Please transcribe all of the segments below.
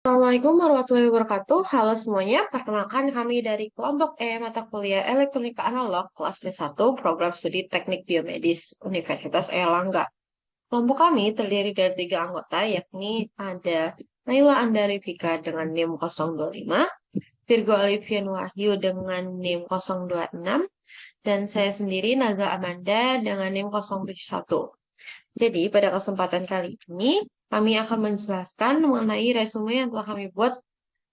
Assalamualaikum warahmatullahi wabarakatuh. Halo semuanya, perkenalkan kami dari kelompok E mata kuliah Elektronika Analog kelas D1 Program Studi Teknik Biomedis Universitas Airlangga. Kelompok kami terdiri dari tiga anggota, yakni ada Naila Andari Vika dengan NIM 025, Virgo Alivian Wahyu dengan NIM 026, dan saya sendiri Naga Amanda dengan NIM 071. Jadi, pada kesempatan kali ini, kami akan menjelaskan mengenai resume yang telah kami buat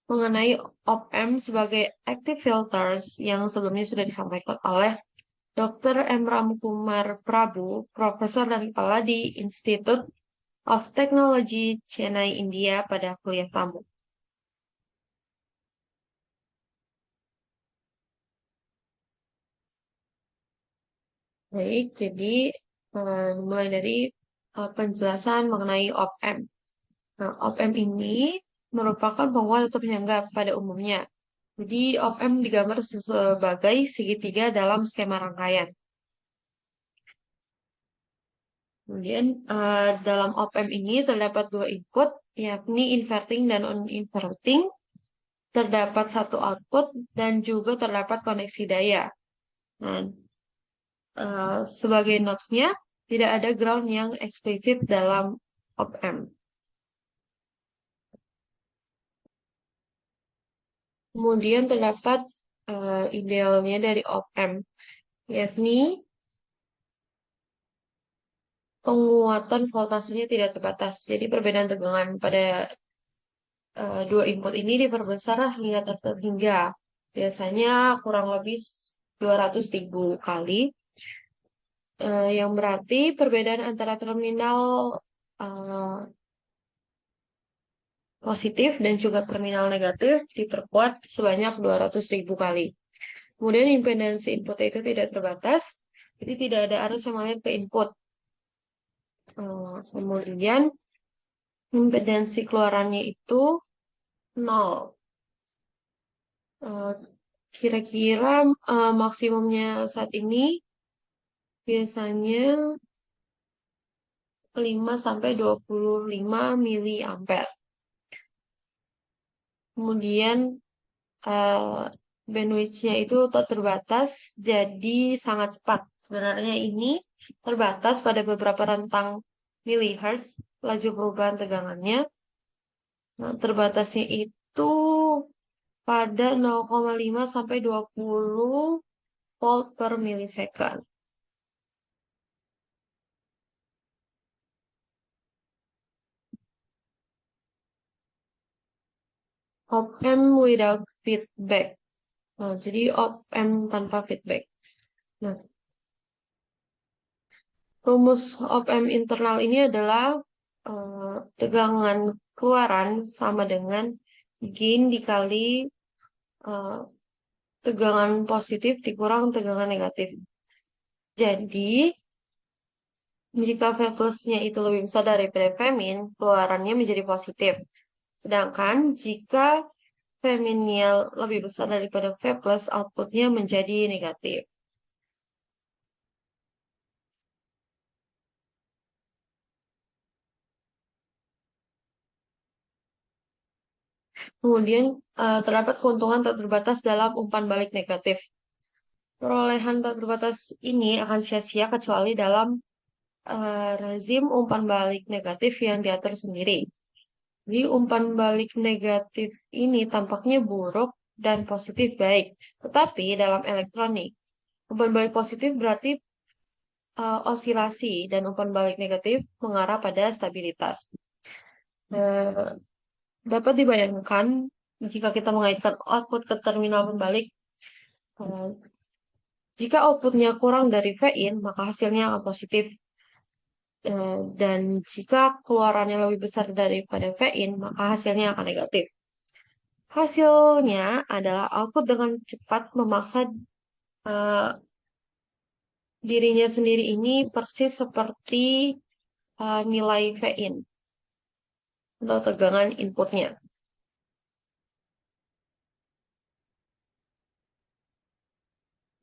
mengenai op-amp sebagai active filters yang sebelumnya sudah disampaikan oleh Dr. M. Ramkumar Prabu, Profesor dan Kepala di Institute of Technology, Chennai, India pada kuliah tamu. Baik, jadi mulai dari penjelasan mengenai op-amp. Nah, op-amp ini merupakan penguat atau penyangga pada umumnya. Jadi op-amp digambar sebagai segitiga dalam skema rangkaian. Kemudian dalam op-amp ini terdapat dua input, yakni inverting dan non-inverting. Terdapat satu output dan juga terdapat koneksi daya. Nah, sebagai notes-nya, tidak ada ground yang eksplisit dalam op-amp. Kemudian terdapat idealnya dari op-amp, yakni penguatan voltasenya tidak terbatas. Jadi perbedaan tegangan pada dua input ini diperbesar hingga hingga biasanya kurang lebih 200.000 kali, yang berarti perbedaan antara terminal eh, positif dan juga terminal negatif diperkuat sebanyak 200.000 kali. Kemudian impedansi input itu tidak terbatas, jadi tidak ada arus yang mengalir ke input. Kemudian impedansi keluarannya itu nol. Eh, Kira-kira maksimumnya saat ini biasanya 5 sampai 25 miliampere. Kemudian eh, bandwidth-nya itu tak terbatas, jadi sangat cepat. Sebenarnya ini terbatas pada beberapa rentang milihertz laju perubahan tegangannya. Nah, terbatasnya itu pada 0,5 sampai 20 volt per milisecond. Op-amp without feedback. Nah, jadi op-amp tanpa feedback. Nah, rumus op-amp internal ini adalah tegangan keluaran sama dengan gain dikali eh, tegangan positif dikurang tegangan negatif. Jadi, jika V plusnya itu lebih besar daripada V min, keluarannya menjadi positif. Sedangkan jika V minnya lebih besar daripada V plus, outputnya menjadi negatif. Kemudian terdapat keuntungan tak terbatas dalam umpan balik negatif. Perolehan tak terbatas ini akan sia-sia kecuali dalam rezim umpan balik negatif yang diatur sendiri. Jadi umpan balik negatif ini tampaknya buruk dan positif baik. Tetapi dalam elektronik, umpan balik positif berarti osilasi dan umpan balik negatif mengarah pada stabilitas. Eh, Dapat dibayangkan jika kita mengaitkan output ke terminal pembalik, eh, jika outputnya kurang dari Vin, maka hasilnya akan positif. Dan jika keluarannya lebih besar daripada Vin, maka hasilnya akan negatif. Hasilnya adalah output dengan cepat memaksa eh, dirinya sendiri ini persis seperti nilai Vin atau tegangan inputnya.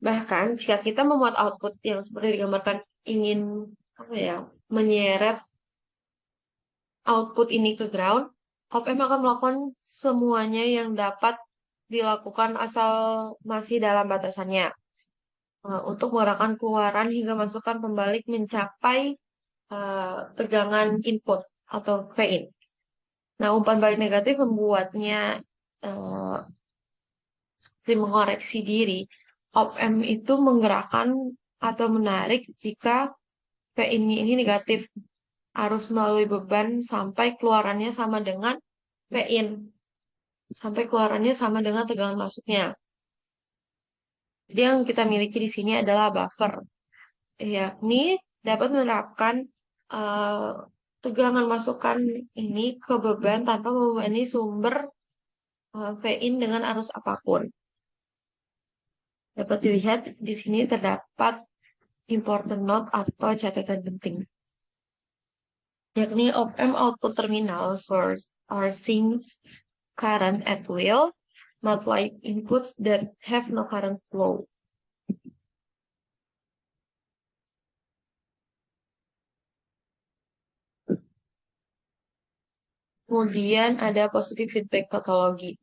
Bahkan jika kita membuat output yang seperti digambarkan ingin apa ya menyeret output ini ke ground, Op-amp akan melakukan semuanya yang dapat dilakukan asal masih dalam batasannya. Untuk mengarahkan keluaran hingga masukan pembalik mencapai tegangan input atau Vin. Nah, umpan balik negatif membuatnya uh, mengoreksi diri. Op-amp itu menggerakkan atau menarik jika Vin-nya ini negatif. Arus melalui beban sampai keluarannya sama dengan Vin. Sampai keluarannya sama dengan tegangan masuknya. Jadi yang kita miliki di sini adalah buffer, yakni dapat menerapkan uh, tegangan masukan ini ke beban tanpa membebani sumber Vin dengan arus apapun. Dapat dilihat di sini terdapat important note atau catatan penting, yakni op-amp output terminal source are sinks current at will, not like inputs that have no current flow. Kemudian ada positive feedback topology.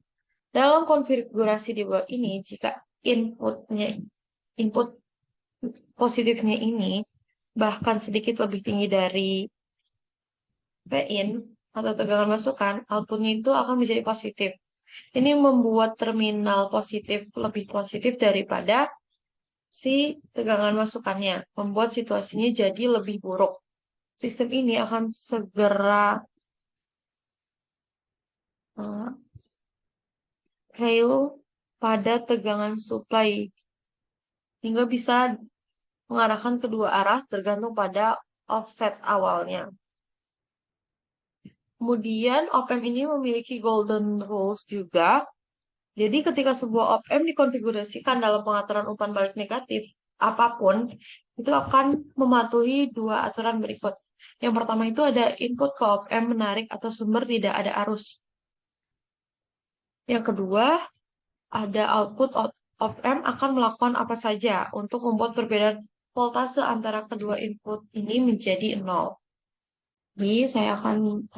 Dalam konfigurasi di bawah ini, jika input positifnya ini bahkan sedikit lebih tinggi dari Vin atau tegangan masukan, outputnya itu akan menjadi positif. Ini membuat terminal positif lebih positif daripada si tegangan masukannya, membuat situasinya jadi lebih buruk. Sistem ini akan segera fail pada tegangan supply hingga bisa mengarahkan kedua arah tergantung pada offset awalnya. Kemudian op-amp ini memiliki golden rules juga. Jadi ketika sebuah op-amp dikonfigurasikan dalam pengaturan umpan balik negatif apapun, itu akan mematuhi dua aturan berikut. Yang pertama itu ada input ke op-amp menarik atau sumber tidak ada arus. Yang kedua, ada output op-amp akan melakukan apa saja untuk membuat perbedaan voltase antara kedua input ini menjadi 0. Jadi saya akan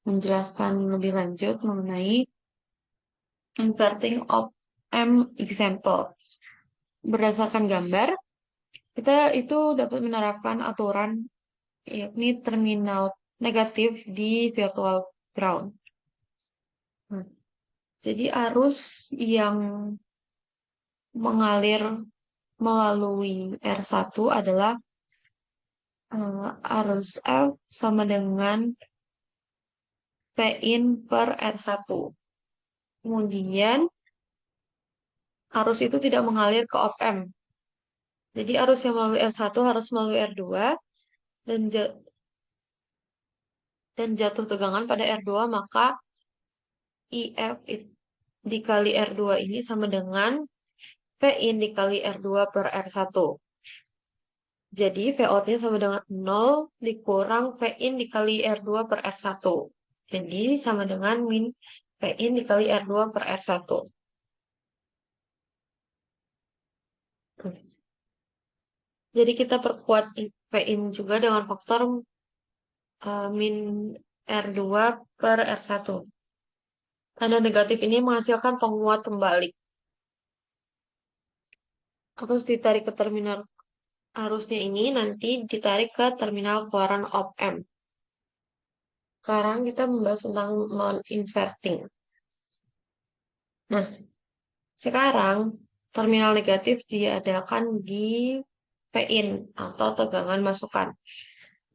menjelaskan lebih lanjut mengenai inverting op-amp example. Berdasarkan gambar, kita itu dapat menerapkan aturan yakni terminal negatif di virtual ground. Jadi arus yang mengalir melalui R1 adalah arus F sama dengan Vin per R1. Kemudian arus itu tidak mengalir ke op-amp. Jadi arus yang melalui R1 harus melalui R2 dan jatuh tegangan pada R2, maka IF dikali R2 ini sama dengan Vin dikali R2 per R1. Jadi VOT-nya sama dengan 0 dikurang Vin dikali R2 per R1. Jadi sama dengan min Vin dikali R2 per R1. Jadi kita perkuat Vin juga dengan faktor min R2 per R1. Tanda negatif ini menghasilkan penguat pembalik. Terus ditarik ke terminal arusnya ini nanti ditarik ke terminal keluaran op-amp. Sekarang kita membahas tentang non-inverting. Nah, sekarang terminal negatif diadakan di Vin atau tegangan masukan.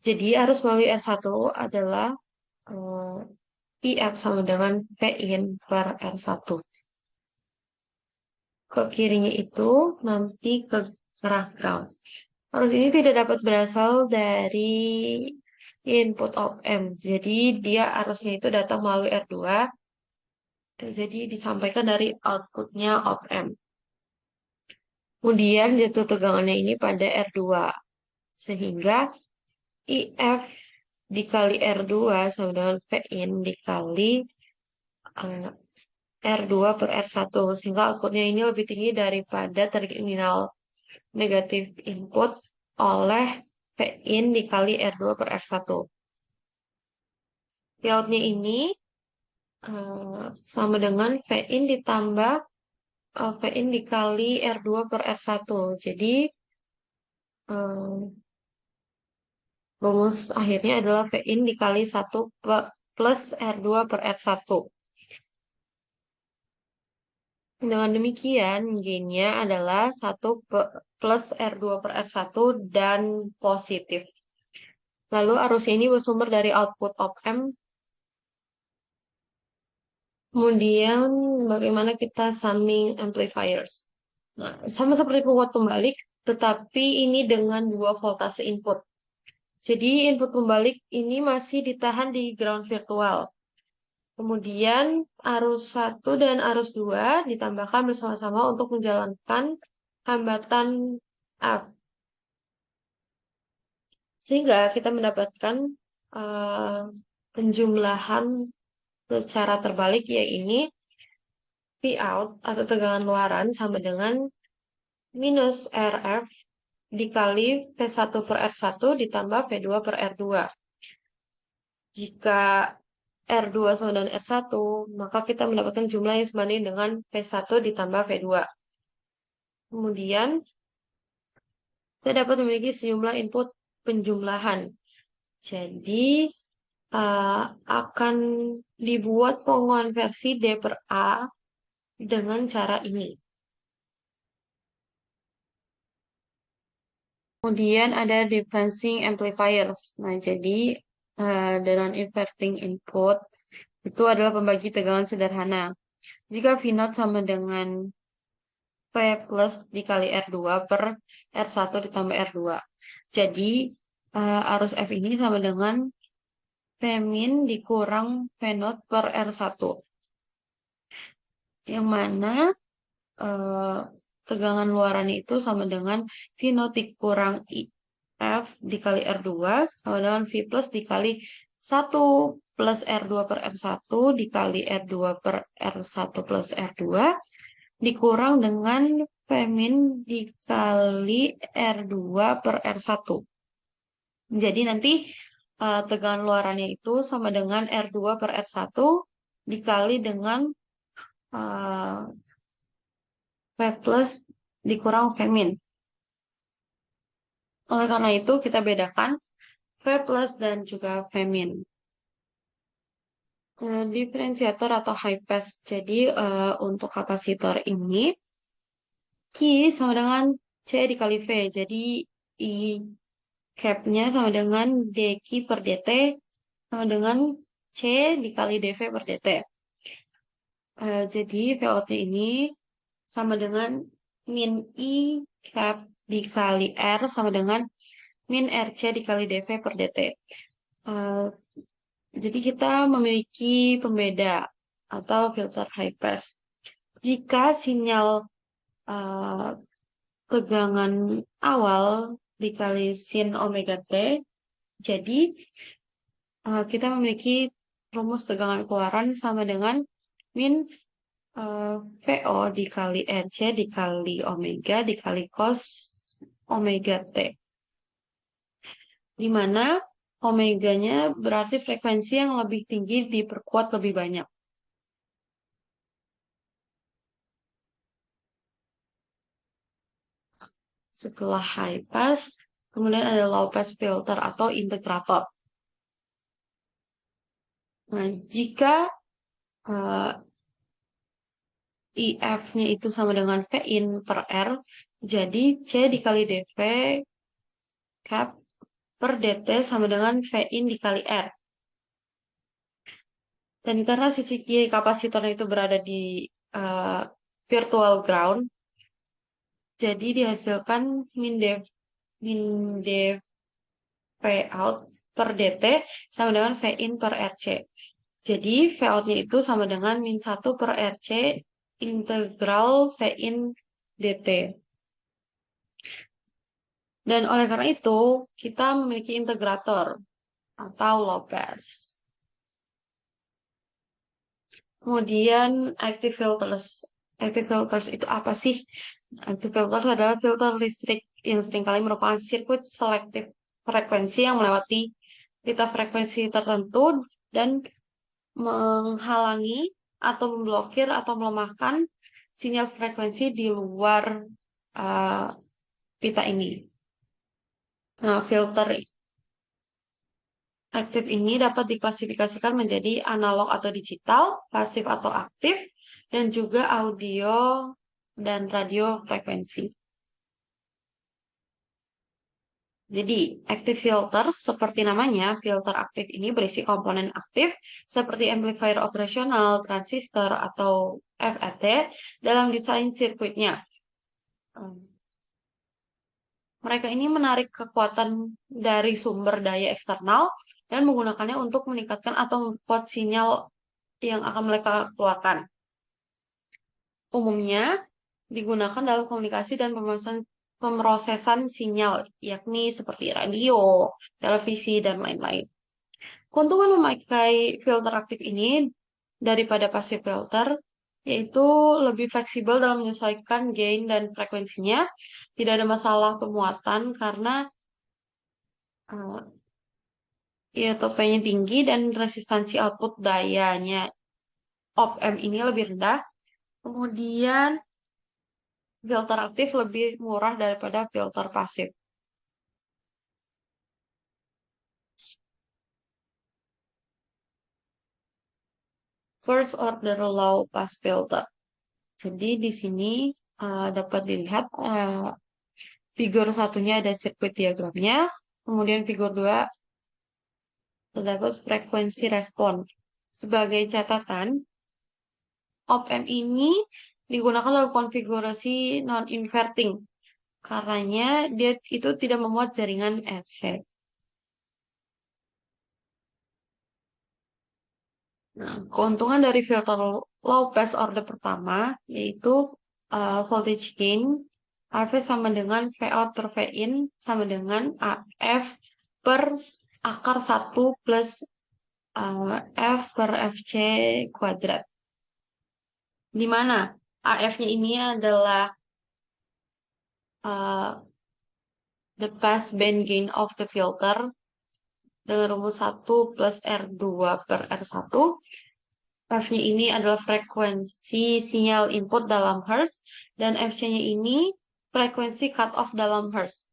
Jadi arus melalui R1 adalah IF sama dengan Vin per R1. Ke kirinya itu nanti ke arah ground. Arus ini tidak dapat berasal dari input op-amp. Jadi dia arusnya itu datang melalui R2. Jadi disampaikan dari outputnya op-amp. Kemudian jatuh tegangannya ini pada R2. Sehingga IF dikali R2 sama dengan Vin dikali R2 per R1. Sehingga outputnya ini lebih tinggi daripada terminal negatif input oleh Vin dikali R2 per R1. Outnya ini sama dengan V in ditambah V in dikali R2 per R1. Jadi eh, rumus akhirnya adalah V in dikali 1 plus R2 per R1. Dengan demikian, gainnya adalah 1 plus R2 per R1 dan positif. Lalu arus ini bersumber dari output op-amp. Kemudian bagaimana kita summing amplifiers. Nah, sama seperti penguat pembalik, tetapi ini dengan dua voltase input. Jadi input pembalik ini masih ditahan di ground virtual. Kemudian arus 1 dan arus 2 ditambahkan bersama-sama untuk menjalankan hambatan F. Sehingga kita mendapatkan eh, penjumlahan secara terbalik, yaitu P out atau tegangan luaran sama dengan minus RF dikali P1 per R1 ditambah P2 per R2. Jika R2 sama dengan R1, maka kita mendapatkan jumlah yang sebanding dengan P1 ditambah P2. Kemudian, kita dapat memiliki sejumlah input penjumlahan. Jadi, akan dibuat pengonversi D per A dengan cara ini. Kemudian ada differencing amplifiers. Nah, jadi dengan inverting input itu adalah pembagi tegangan sederhana. Jika V0 sama dengan P plus dikali R2 per R1 ditambah R2. Jadi arus F ini sama dengan P min dikurang V0 per R1. Yang mana eh, tegangan luarannya itu sama dengan V0 dikurang F dikali R2 sama dengan V plus dikali 1 plus R2 per R1 dikali R2 per R1 plus R2 dikurang dengan P min dikali R2 per R1. Jadi nanti tegangan luarannya itu sama dengan R2 per R1 dikali dengan V plus dikurang V min. Oleh karena itu kita bedakan V plus dan juga V min. Diferensiator atau high pass. Jadi untuk kapasitor ini Q sama dengan C dikali V. Jadi I cap-nya sama dengan dQ per dt sama dengan C dikali dV per dt. Jadi VOT ini sama dengan min I cap dikali R sama dengan min RC dikali dV per dt. Jadi kita memiliki pembeda atau filter high pass. Jika sinyal uh, tegangan awal dikali sin omega T, jadi kita memiliki rumus tegangan keluaran sama dengan min VO dikali RC dikali omega dikali cos omega T. Di mana omeganya berarti frekuensi yang lebih tinggi diperkuat lebih banyak. Setelah high pass, kemudian ada low pass filter atau integrator. Nah, jika IF-nya itu sama dengan V in per R, jadi C dikali dV cap per dt sama dengan V in dikali R. Dan karena sisi kiri kapasitornya itu berada di virtual ground, jadi dihasilkan min dV out per dt sama dengan V in per RC. Jadi V out-nya itu sama dengan min 1 per RC integral V in dt. Dan oleh karena itu, kita memiliki integrator atau low pass. Kemudian active filters. Active filters itu apa sih? Active filters adalah filter listrik yang seringkali merupakan sirkuit selektif frekuensi yang melewati pita frekuensi tertentu dan menghalangi atau memblokir atau melemahkan sinyal frekuensi di luar uh, pita ini. Nah, filter aktif ini dapat diklasifikasikan menjadi analog atau digital, pasif atau aktif, dan juga audio dan radio frekuensi. Jadi, active filter seperti namanya, filter aktif ini berisi komponen aktif seperti amplifier operasional, transistor, atau FET dalam desain sirkuitnya. Mereka ini menarik kekuatan dari sumber daya eksternal dan menggunakannya untuk meningkatkan atau memperkuat sinyal yang akan mereka keluarkan. Umumnya digunakan dalam komunikasi dan pemrosesan sinyal, yakni seperti radio, televisi, dan lain-lain. Keuntungan memakai filter aktif ini daripada passive filter yaitu lebih fleksibel dalam menyesuaikan gain dan frekuensinya. Tidak ada masalah pemuatan karena IOTP-nya tinggi dan resistansi output dayanya op-amp ini lebih rendah. Kemudian filter aktif lebih murah daripada filter pasif. First order low pass filter. Jadi di sini dapat dilihat figur satunya ada sirkuit diagramnya, kemudian figur 2 terdapat frekuensi respon. Sebagai catatan, op-amp ini digunakan dalam konfigurasi non-inverting, karenanya dia itu tidak memuat jaringan FC. Nah, keuntungan dari filter low pass order pertama yaitu voltage gain AV sama dengan V out per V in sama dengan AF per akar 1 plus F per FC kuadrat. Di mana AF-nya ini adalah the pass band gain of the filter dengan rumus 1 plus R2 per R1. F-nya ini adalah frekuensi sinyal input dalam Hertz, dan FC-nya ini frekuensi cut-off dalam Hertz.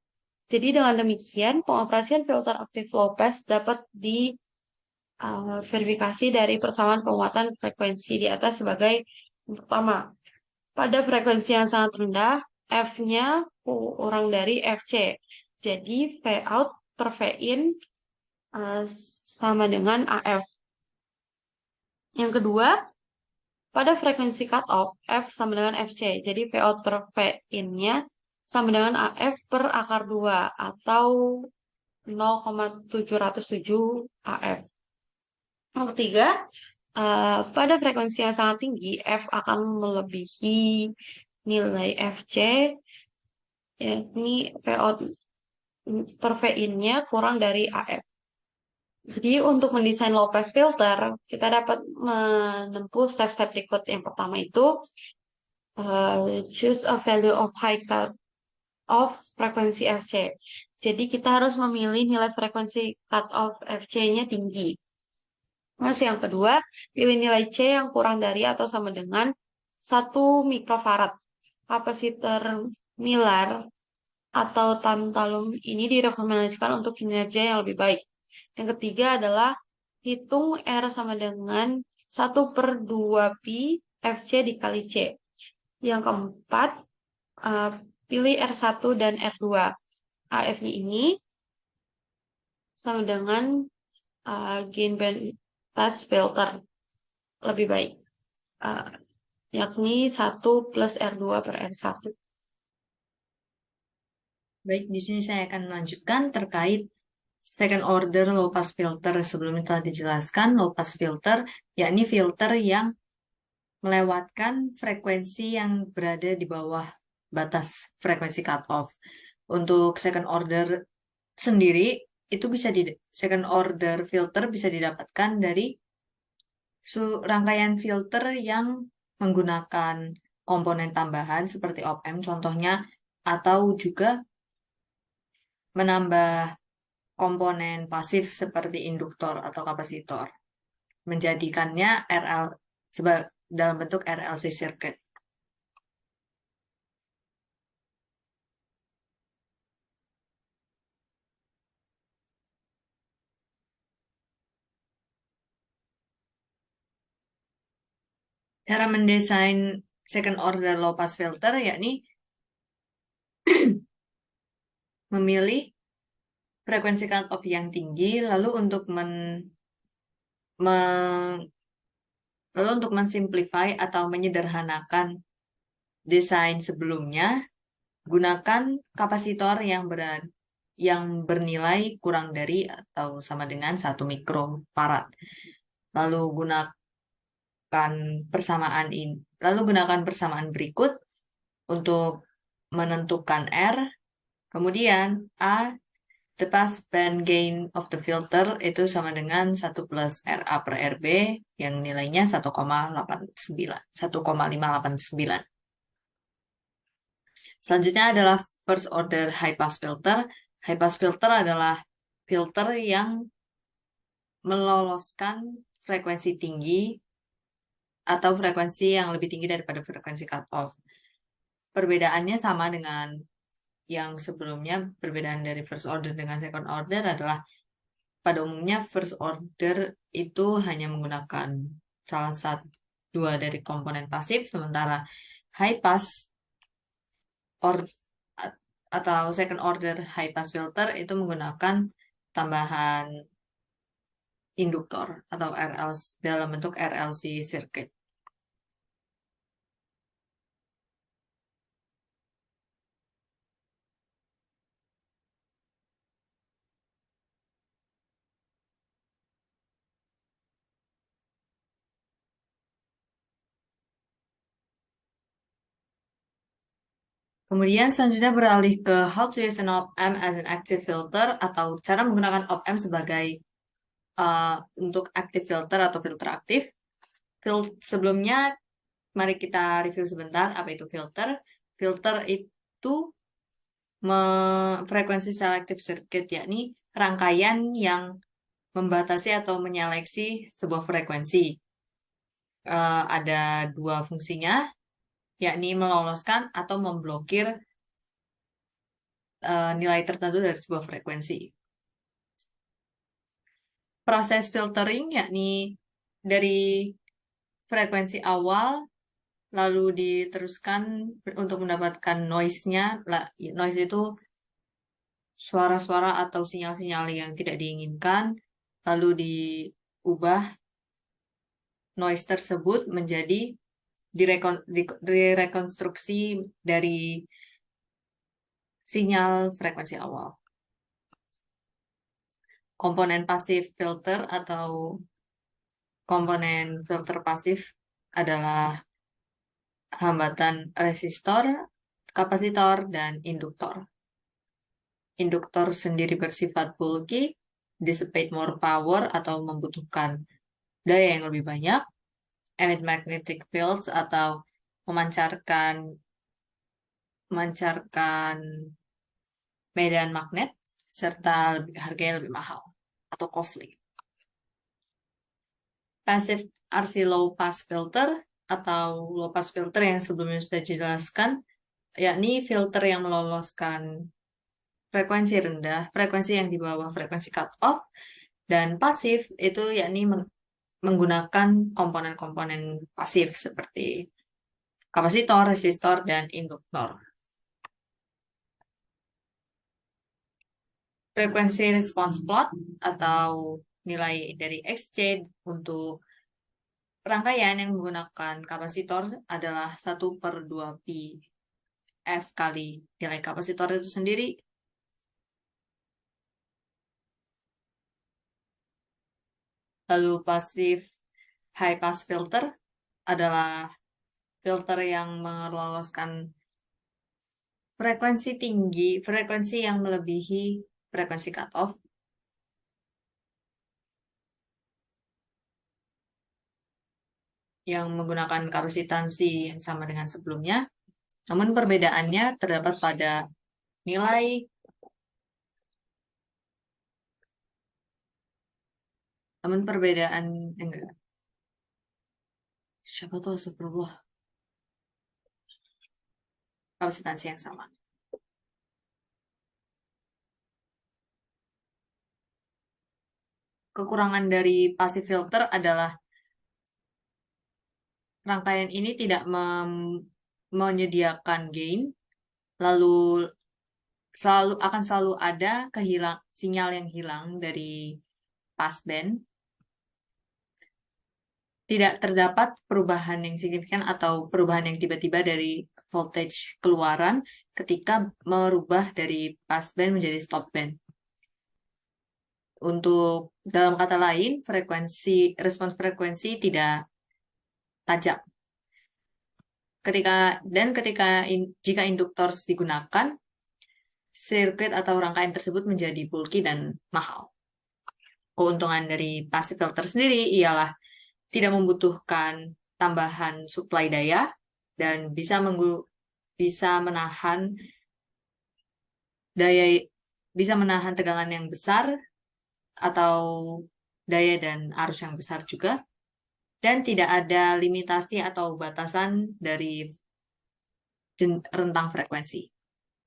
Jadi dengan demikian, pengoperasian filter aktif low pass dapat diverifikasi dari persamaan penguatan frekuensi di atas sebagai yang pertama. Pada frekuensi yang sangat rendah, F-nya kurang dari FC. Jadi V out per V in sama dengan AF. Yang kedua, pada frekuensi cutoff, F sama dengan FC. Jadi V out per V in-nya sama dengan AF per akar 2 atau 0,707 AF. Yang ketiga, pada frekuensi yang sangat tinggi, F akan melebihi nilai FC, yakni V out per V in-nya kurang dari AF. Jadi untuk mendesain low pass filter, kita dapat menempuh step-step berikut. Yang pertama itu, choose a value of high cut of frekuensi FC. Jadi kita harus memilih nilai frekuensi cut off FC-nya tinggi. Terus yang kedua, pilih nilai C yang kurang dari atau sama dengan 1 mikrofarad. Kapasitor Miller atau tantalum ini direkomendasikan untuk kinerja yang lebih baik. Yang ketiga adalah hitung R sama dengan 1 per 2 pi FC dikali C. Yang keempat, pilih R1 dan R2. AF-nya ini sama dengan gain band pass filter lebih baik, yakni 1 plus R2 per R1. Baik, di sini saya akan melanjutkan terkait second order low pass filter. Sebelumnya telah dijelaskan, low pass filter yakni filter yang melewatkan frekuensi yang berada di bawah batas frekuensi cutoff. Untuk second order sendiri, itu bisa second order filter bisa didapatkan dari rangkaian filter yang menggunakan komponen tambahan seperti op-amp contohnya, atau juga menambah komponen pasif seperti induktor atau kapasitor. menjadikannya dalam bentuk RLC circuit. Cara mendesain second order low pass filter yakni memilih frekuensi cutoff yang tinggi, lalu untuk mensimplify atau menyederhanakan desain sebelumnya, gunakan kapasitor yang bernilai kurang dari atau sama dengan 1 mikrofarad. Lalu gunakan persamaan berikut untuk menentukan R. Kemudian A, the pass band gain of the filter itu sama dengan 1 plus RA per RB yang nilainya 1,589. Selanjutnya adalah first order high pass filter. High pass filter adalah filter yang meloloskan frekuensi tinggi atau frekuensi yang lebih tinggi daripada frekuensi cutoff. Perbedaannya sama dengan yang sebelumnya. Perbedaan dari first order dengan second order adalah pada umumnya first order itu hanya menggunakan dua dari komponen pasif, sementara high pass atau second order high pass filter itu menggunakan tambahan induktor atau dalam bentuk RLC circuit. Kemudian selanjutnya beralih ke how to use an op-amp as an active filter atau cara menggunakan op-amp sebagai untuk active filter atau filter aktif. Sebelumnya mari kita review sebentar apa itu filter. Filter itu frekuensi selective circuit, yakni rangkaian yang membatasi atau menyeleksi sebuah frekuensi. Ada dua fungsinya, yakni meloloskan atau memblokir nilai tertentu dari sebuah frekuensi. Proses filtering yakni dari frekuensi awal lalu diteruskan untuk mendapatkan noise-nya. Noise itu suara-suara atau sinyal-sinyal yang tidak diinginkan, lalu diubah noise tersebut menjadi direkonstruksi dari sinyal frekuensi awal. Komponen pasif filter atau komponen filter pasif adalah hambatan resistor, kapasitor, dan induktor. Induktor sendiri bersifat bulky, dissipate more power atau membutuhkan daya yang lebih banyak, emit magnetic fields atau memancarkan medan magnet, serta harganya lebih mahal atau costly. Passive RC low pass filter atau low pass filter yang sebelumnya sudah dijelaskan, yakni filter yang meloloskan frekuensi rendah, frekuensi yang di bawah frekuensi cutoff, dan pasif itu yakni menggunakan komponen-komponen pasif seperti kapasitor, resistor, dan induktor. Frekuensi response plot atau nilai dari XC untuk rangkaian yang menggunakan kapasitor adalah 1/2 pi F kali nilai kapasitor itu sendiri. Lalu pasif high pass filter adalah filter yang meloloskan frekuensi tinggi, frekuensi yang melebihi frekuensi cutoff. Yang menggunakan kapasitansi yang sama dengan sebelumnya. Namun perbedaannya terdapat pada nilai Namun perbedaan enggak. Siapa tahu sebuah kapasitansi yang sama. Kekurangan dari passive filter adalah rangkaian ini tidak menyediakan gain, lalu akan selalu ada sinyal yang hilang dari passband. Tidak terdapat perubahan yang signifikan atau perubahan yang tiba-tiba dari voltage keluaran ketika merubah dari passband menjadi stopband. Untuk dalam kata lain, respons frekuensi tidak tajam. Jika inductors digunakan, sirkuit atau rangkaian tersebut menjadi bulky dan mahal. Keuntungan dari passive filter sendiri ialah tidak membutuhkan tambahan suplai daya dan bisa menahan tegangan yang besar atau daya dan arus yang besar juga, dan tidak ada limitasi atau batasan dari rentang frekuensi.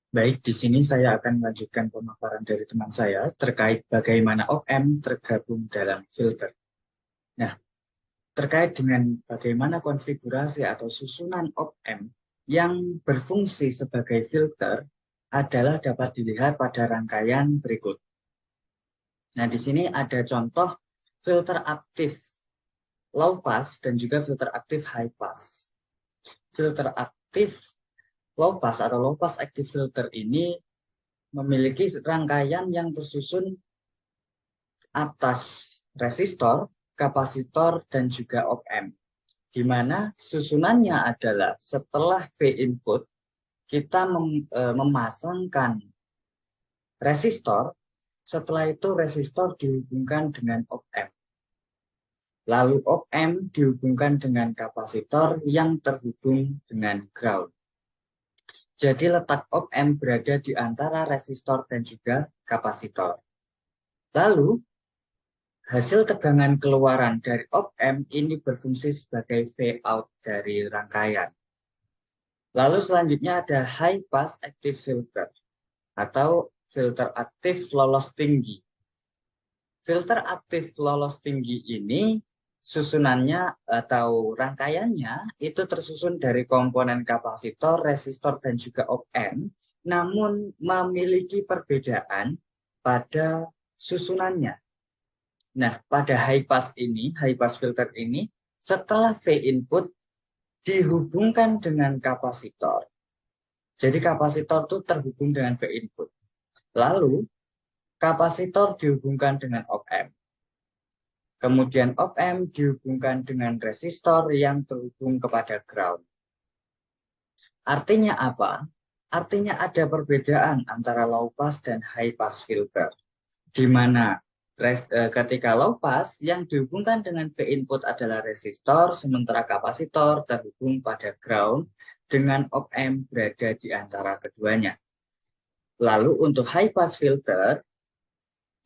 Baik, di sini saya akan melanjutkan pemaparan dari teman saya terkait bagaimana op-amp tergabung dalam filter. Nah, terkait dengan bagaimana konfigurasi atau susunan op-amp yang berfungsi sebagai filter adalah dapat dilihat pada rangkaian berikut. Nah, di sini ada contoh filter aktif low pass dan juga filter aktif high pass. Filter aktif low pass atau low pass active filter ini memiliki rangkaian yang tersusun atas resistor, kapasitor, dan juga op-amp. Di mana susunannya adalah setelah V input, kita memasangkan resistor, setelah itu resistor dihubungkan dengan op-amp. Lalu op-amp dihubungkan dengan kapasitor yang terhubung dengan ground. Jadi letak op-amp berada di antara resistor dan juga kapasitor. Lalu, hasil tegangan keluaran dari op-amp ini berfungsi sebagai V-out dari rangkaian. Lalu selanjutnya ada high pass active filter atau filter aktif lolos tinggi. Filter aktif lolos tinggi ini susunannya atau rangkaiannya itu tersusun dari komponen kapasitor, resistor, dan juga op-amp, namun memiliki perbedaan pada susunannya. Nah, pada high pass filter ini, setelah V input dihubungkan dengan kapasitor. Jadi kapasitor itu terhubung dengan V input. Lalu, kapasitor dihubungkan dengan op-amp. Kemudian op-amp dihubungkan dengan resistor yang terhubung kepada ground. Artinya apa? Artinya ada perbedaan antara low pass dan high pass filter. Di mana ketika low pass yang dihubungkan dengan V input adalah resistor, sementara kapasitor terhubung pada ground dengan op-amp berada di antara keduanya. Lalu untuk high pass filter,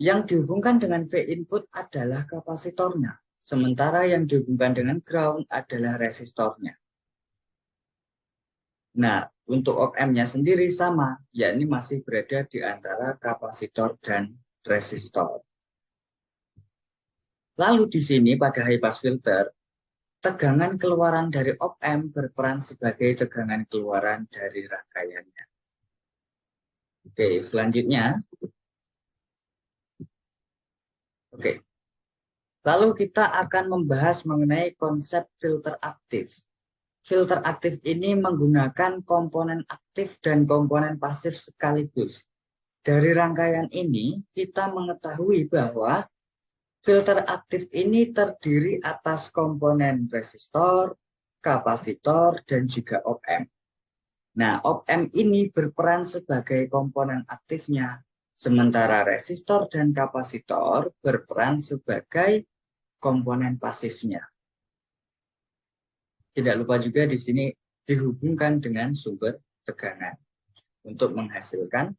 yang dihubungkan dengan V input adalah kapasitornya, sementara yang dihubungkan dengan ground adalah resistornya. Nah, untuk op-amp-nya sendiri sama, yakni masih berada di antara kapasitor dan resistor. Lalu di sini pada high pass filter, tegangan keluaran dari op-amp berperan sebagai tegangan keluaran dari rangkaiannya. Oke, selanjutnya. Oke, lalu kita akan membahas mengenai konsep filter aktif. Filter aktif ini menggunakan komponen aktif dan komponen pasif sekaligus. Dari rangkaian ini, kita mengetahui bahwa filter aktif ini terdiri atas komponen resistor, kapasitor, dan juga op-amp. Nah, op-amp ini berperan sebagai komponen aktifnya. Sementara resistor dan kapasitor berperan sebagai komponen pasifnya. Tidak lupa juga di sini dihubungkan dengan sumber tegangan untuk menghasilkan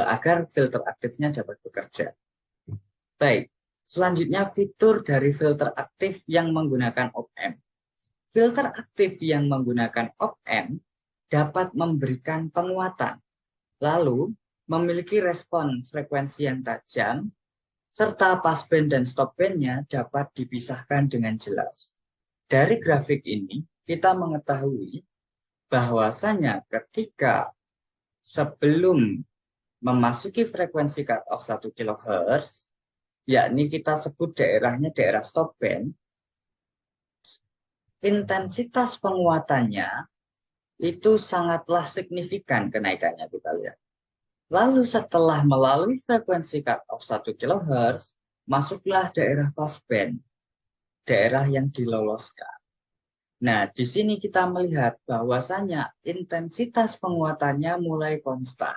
agar filter aktifnya dapat bekerja. Baik, Selanjutnya, fitur dari filter aktif yang menggunakan op-amp. Filter aktif yang menggunakan op-amp dapat memberikan penguatan, lalu memiliki respon frekuensi yang tajam, serta passband dan stopbandnya dapat dipisahkan dengan jelas. Dari grafik ini, kita mengetahui bahwasanya ketika sebelum memasuki frekuensi cut-off 1 kHz, yakni kita sebut daerahnya daerah stopband, intensitas penguatannya itu sangatlah signifikan kenaikannya kita lihat. Lalu setelah melalui frekuensi cut-off 1 kHz, masuklah daerah passband, daerah yang diloloskan. Nah, di sini kita melihat bahwasanya intensitas penguatannya mulai konstan.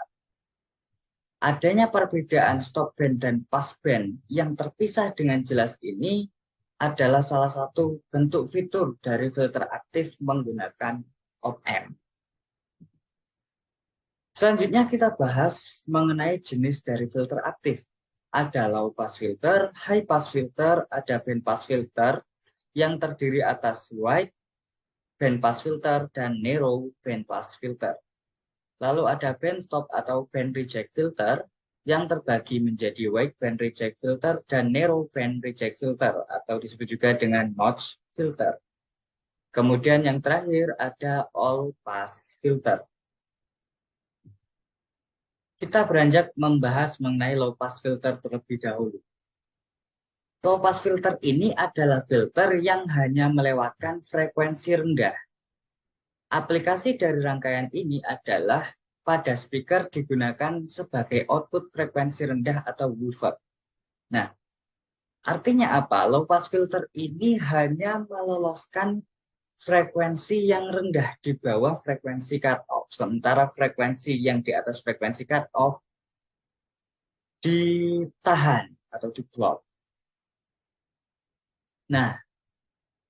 Adanya perbedaan stopband dan passband yang terpisah dengan jelas ini adalah salah satu bentuk fitur dari filter aktif menggunakan op-amp. Selanjutnya kita bahas mengenai jenis dari filter aktif. Ada low pass filter, high pass filter, ada band pass filter yang terdiri atas wide band pass filter dan narrow band pass filter. Lalu ada band stop atau band reject filter yang terbagi menjadi wide band reject filter dan narrow band reject filter atau disebut juga dengan notch filter. Kemudian yang terakhir ada all pass filter. Kita beranjak membahas mengenai low pass filter terlebih dahulu. Low pass filter ini adalah filter yang hanya melewatkan frekuensi rendah. Aplikasi dari rangkaian ini adalah pada speaker digunakan sebagai output frekuensi rendah atau woofer. Nah, artinya apa? Low pass filter ini hanya meloloskan frekuensi yang rendah di bawah frekuensi cut-off. Sementara frekuensi yang di atas frekuensi cut-off ditahan atau di-block. Nah,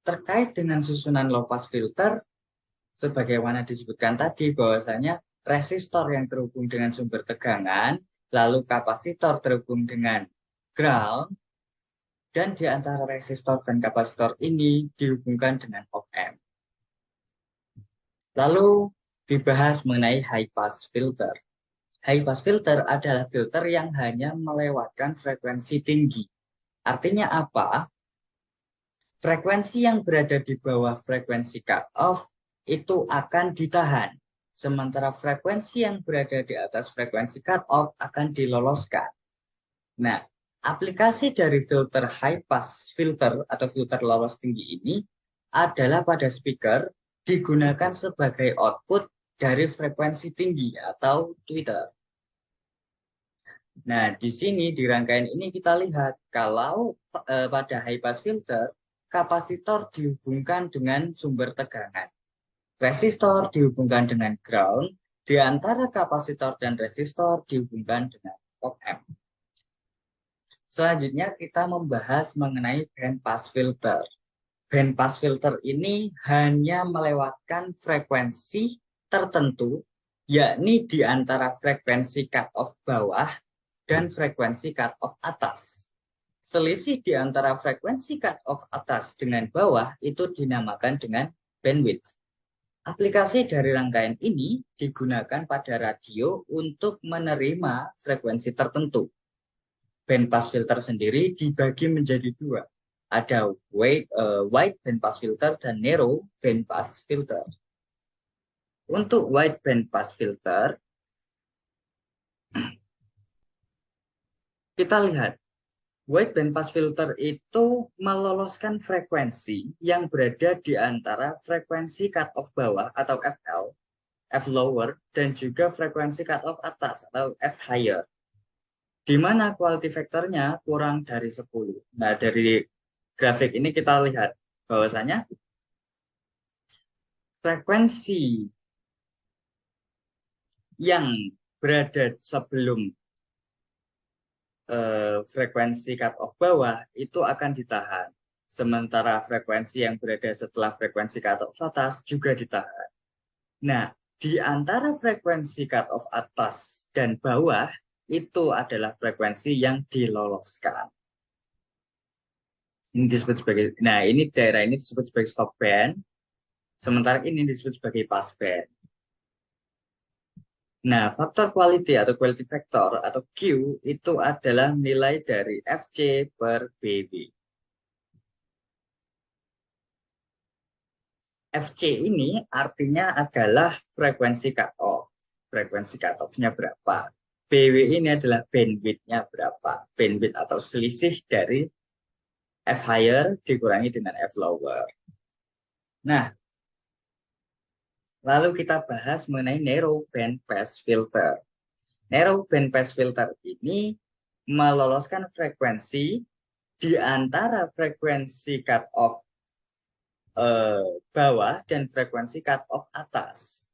terkait dengan susunan low pass filter, sebagaimana disebutkan tadi bahwasanya resistor yang terhubung dengan sumber tegangan, lalu kapasitor terhubung dengan ground, dan di antara resistor dan kapasitor ini dihubungkan dengan op-amp. Lalu dibahas mengenai high pass filter. High pass filter adalah filter yang hanya melewatkan frekuensi tinggi. Artinya apa? Frekuensi yang berada di bawah frekuensi cut-off itu akan ditahan. Sementara frekuensi yang berada di atas frekuensi cut-off akan diloloskan. Nah, aplikasi dari filter high pass filter atau filter lolos tinggi ini adalah pada speaker digunakan sebagai output dari frekuensi tinggi atau tweeter. Nah, di sini di rangkaian ini kita lihat kalau pada high pass filter kapasitor dihubungkan dengan sumber tegangan. Resistor dihubungkan dengan ground, di antara kapasitor dan resistor dihubungkan dengan op-amp. Selanjutnya kita membahas mengenai band pass filter. Band pass filter ini hanya melewatkan frekuensi tertentu, yakni di antara frekuensi cut-off bawah dan frekuensi cut-off atas. Selisih di antara frekuensi cut-off atas dengan bawah itu dinamakan dengan bandwidth. Aplikasi dari rangkaian ini digunakan pada radio untuk menerima frekuensi tertentu. Band pass filter sendiri dibagi menjadi dua. Ada wide band pass filter dan narrow band pass filter. Untuk wide band pass filter, kita lihat wide band pass filter itu meloloskan frekuensi yang berada di antara frekuensi cut-off bawah atau FL, F lower, dan juga frekuensi cut-off atas atau F higher. Di mana quality factor-nya kurang dari 10. Nah, dari grafik ini kita lihat bahwasanya frekuensi yang berada sebelum frekuensi cut-off bawah itu akan ditahan. Sementara frekuensi yang berada setelah frekuensi cut-off atas juga ditahan. Nah, di antara frekuensi cut-off atas dan bawah itu adalah frekuensi yang diloloskan. Ini disebut sebagai, nah ini daerah ini disebut sebagai stop band, sementara ini disebut sebagai pass band. Nah, faktor quality atau quality factor atau Q itu adalah nilai dari FC per BB. FC ini artinya adalah frekuensi cutoff. Frekuensi cutoff-nya berapa? BW ini adalah bandwidth-nya berapa? Bandwidth atau selisih dari F higher dikurangi dengan F lower. Nah, lalu kita bahas mengenai narrow band pass filter. Narrow band pass filter ini meloloskan frekuensi di antara frekuensi cutoff bawah dan frekuensi cutoff atas.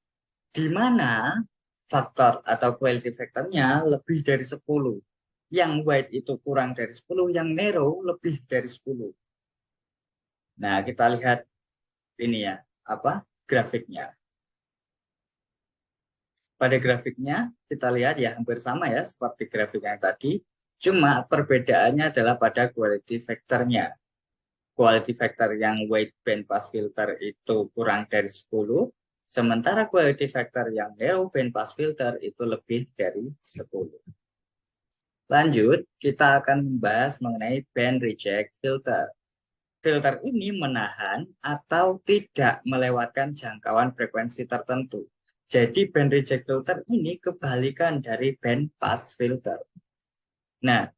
Di mana faktor atau quality factornya lebih dari 10. Yang wide itu kurang dari 10, yang narrow lebih dari 10. Nah, kita lihat ini ya, grafiknya. Pada grafiknya kita lihat ya hampir sama ya seperti grafik yang tadi, cuma perbedaannya adalah pada quality factornya. Quality factor yang wide band pass filter itu kurang dari 10, sementara quality factor yang narrow band pass filter itu lebih dari 10. Lanjut, kita akan membahas mengenai band reject filter. Filter ini menahan atau tidak melewatkan jangkauan frekuensi tertentu. Jadi band reject filter ini kebalikan dari band pass filter. Nah,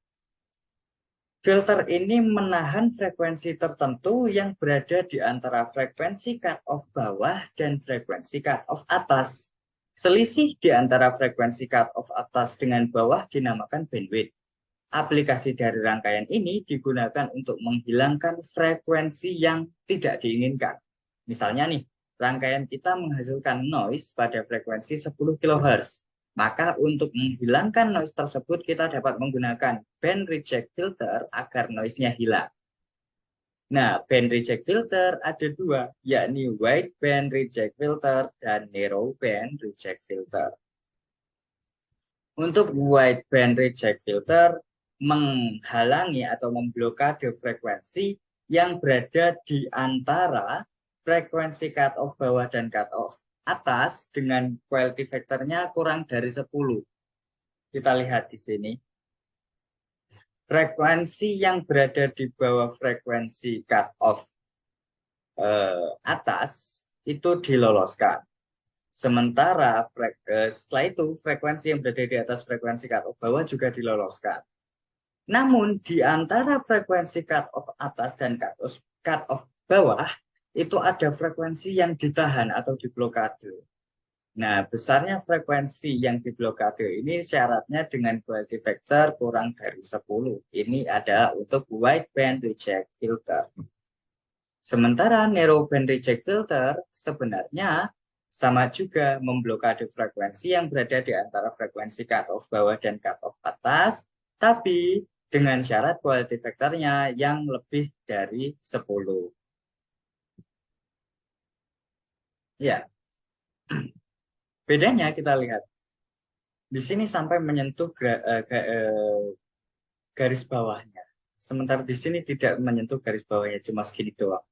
filter ini menahan frekuensi tertentu yang berada di antara frekuensi cutoff bawah dan frekuensi cutoff atas. Selisih di antara frekuensi cutoff atas dengan bawah dinamakan bandwidth. Aplikasi dari rangkaian ini digunakan untuk menghilangkan frekuensi yang tidak diinginkan. Misalnya nih, rangkaian kita menghasilkan noise pada frekuensi 10 kHz. Maka untuk menghilangkan noise tersebut kita dapat menggunakan band reject filter agar noise-nya hilang. Nah, band reject filter ada dua, yakni wide band reject filter dan narrow band reject filter. Untuk wide band reject filter menghalangi atau memblokade frekuensi yang berada di antara frekuensi cutoff bawah dan cutoff atas dengan quality factornya kurang dari 10. Kita lihat di sini. Frekuensi yang berada di bawah frekuensi cutoff atas itu diloloskan. Sementara setelah itu frekuensi yang berada di atas frekuensi cutoff bawah juga diloloskan. Namun di antara frekuensi cutoff atas dan cutoff bawah itu ada frekuensi yang ditahan atau diblokade. Nah, besarnya frekuensi yang diblokade ini syaratnya dengan quality factor kurang dari 10. Ini adalah untuk wide band reject filter. Sementara narrow band reject filter sebenarnya sama juga memblokade frekuensi yang berada di antara frekuensi cutoff bawah dan cutoff atas, tapi dengan syarat quality factornya yang lebih dari 10. Ya, bedanya kita lihat. Di sini sampai menyentuh garis bawahnya. Sementara di sini tidak menyentuh garis bawahnya, cuma segini doang.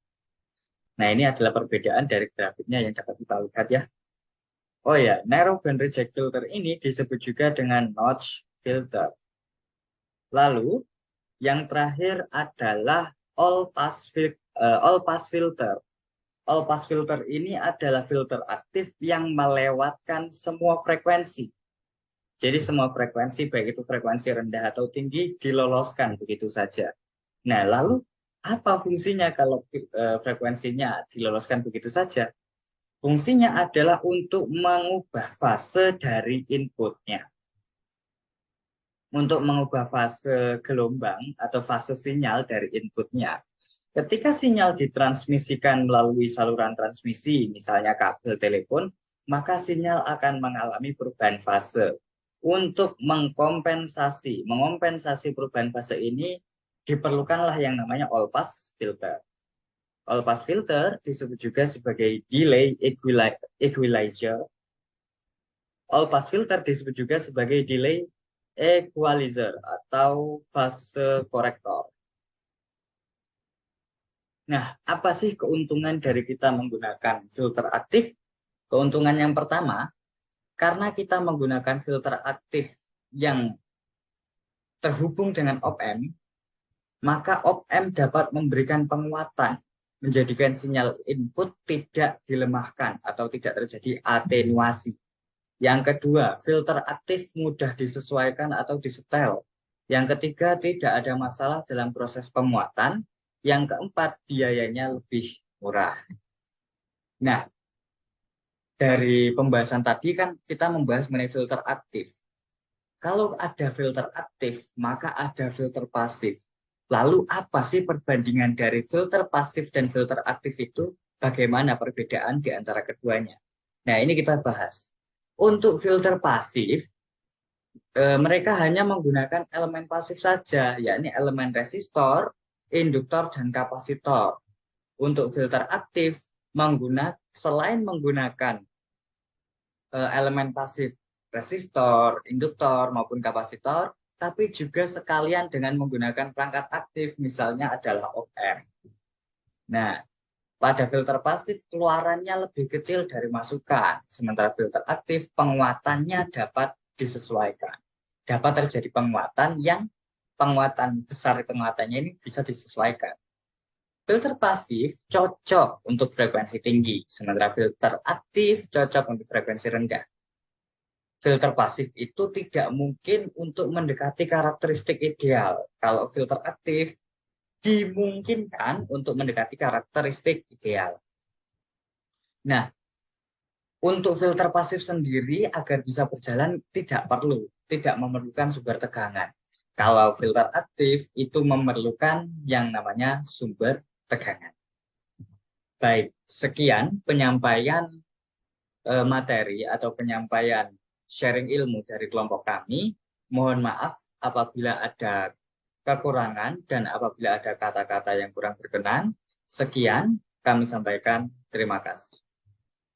Nah, ini adalah perbedaan dari grafiknya yang dapat kita lihat ya. Oh ya, narrow band reject filter ini disebut juga dengan notch filter. Lalu, yang terakhir adalah all pass filter. All pass filter ini adalah filter aktif yang melewatkan semua frekuensi. Jadi semua frekuensi, baik itu frekuensi rendah atau tinggi, diloloskan begitu saja. Nah, lalu apa fungsinya kalau frekuensinya diloloskan begitu saja? Fungsinya adalah untuk mengubah fase dari inputnya. Untuk mengubah fase gelombang atau fase sinyal dari inputnya. Ketika sinyal ditransmisikan melalui saluran transmisi, misalnya kabel telepon, maka sinyal akan mengalami perubahan fase. Untuk mengompensasi perubahan fase ini, diperlukanlah yang namanya all pass filter. All pass filter disebut juga sebagai delay equalizer. All pass filter disebut juga sebagai delay equalizer atau fase korektor. Nah, apa sih keuntungan dari kita menggunakan filter aktif? Keuntungan yang pertama, karena kita menggunakan filter aktif yang terhubung dengan op-amp, maka op-amp dapat memberikan penguatan, menjadikan sinyal input tidak dilemahkan atau tidak terjadi atenuasi. Yang kedua, filter aktif mudah disesuaikan atau disetel. Yang ketiga, tidak ada masalah dalam proses pemuatan. Yang keempat, biayanya lebih murah. Nah, dari pembahasan tadi kan kita membahas mengenai filter aktif. Kalau ada filter aktif, maka ada filter pasif. Lalu apa sih perbandingan dari filter pasif dan filter aktif itu? Bagaimana perbedaan di antara keduanya? Nah, ini kita bahas. Untuk filter pasif, mereka hanya menggunakan elemen pasif saja, yakni elemen resistor, induktor, dan kapasitor. Untuk filter aktif, selain menggunakan elemen pasif resistor, induktor, maupun kapasitor, tapi juga sekalian dengan menggunakan perangkat aktif, misalnya adalah op-amp. Nah, pada filter pasif keluarannya lebih kecil dari masukan, sementara filter aktif penguatannya dapat disesuaikan. Dapat terjadi penguatan besar penguatannya ini bisa disesuaikan. Filter pasif cocok untuk frekuensi tinggi, sementara filter aktif cocok untuk frekuensi rendah. Filter pasif itu tidak mungkin untuk mendekati karakteristik ideal. Kalau filter aktif dimungkinkan untuk mendekati karakteristik ideal. Nah, untuk filter pasif sendiri agar bisa berjalan tidak memerlukan sumber tegangan. Kalau filter aktif itu memerlukan yang namanya sumber tegangan. Baik, sekian penyampaian materi atau penyampaian sharing ilmu dari kelompok kami. Mohon maaf apabila ada kekurangan dan apabila ada kata-kata yang kurang berkenan. Sekian kami sampaikan. Terima kasih.